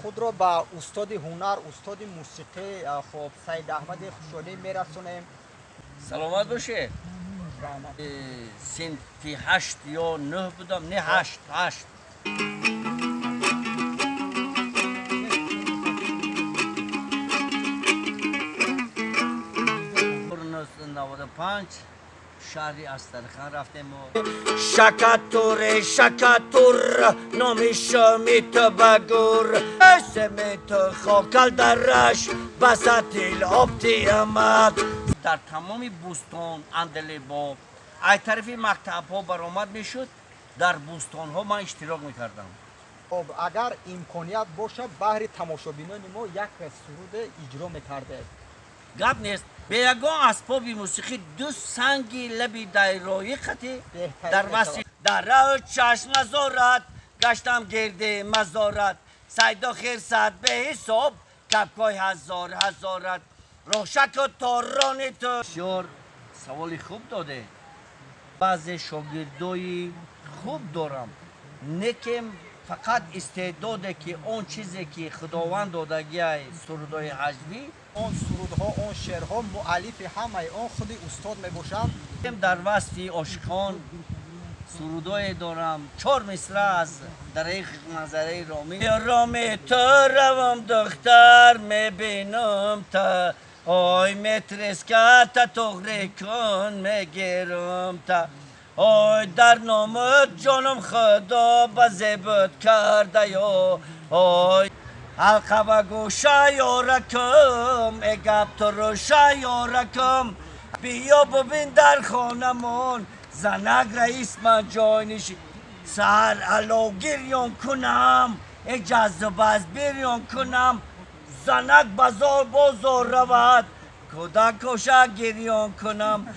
خود را با استاد هنر استاد موسیقی خب سید احمد خوشانی میرسونیم. سلامت باشه. سنفی 8 یا 9 بودم، نه 8. پنج شهری استرخان رفتیم و شکاتور نمیشمیت بگور اسمت خاکل درش بساتیل آبتی آمد. در تمام بوستان اندلیباب ای طرفی مکتب ها برآمد میشد، در بوستان ها من اشتراک میکردم. خب اگر امکانیت باشه بهر تماشابینان ما یک سرود اجرا میکرده. گپ نیست. به یگان اسباب موسیقی دو سنگی لبی دایرایی خطی در وسط در راه چشم مزارت گشتم گرده مزارت سیدا خیر صد به حساب کپکای هزارت روشک و تاران تو شور سوالی خوب داده. بعض شاگردای خوب دارم، نکم فقط استعداده که اون چیزی که خداوند دادگی سرودای حجوی اون سرودها اون شعرها مؤلف همه اون خود استاد میباشند. در وسط عاشقان سرودای دارم 4 مصرع از دریغ منظره رامی تو روم دختر میبینم تا آی مترسکت تغری کن میگیرم تا آی در نامت جانم خدا بزیبت کرده یا آی حلقه و گوشه یارکم اگب تو روشه یارکم بیا ببین در خانمون زنک رئیس من جای نشی سهر علا گریان کنم جذب از بریان کنم زنک بازار رود کودک کشه گریان کنم.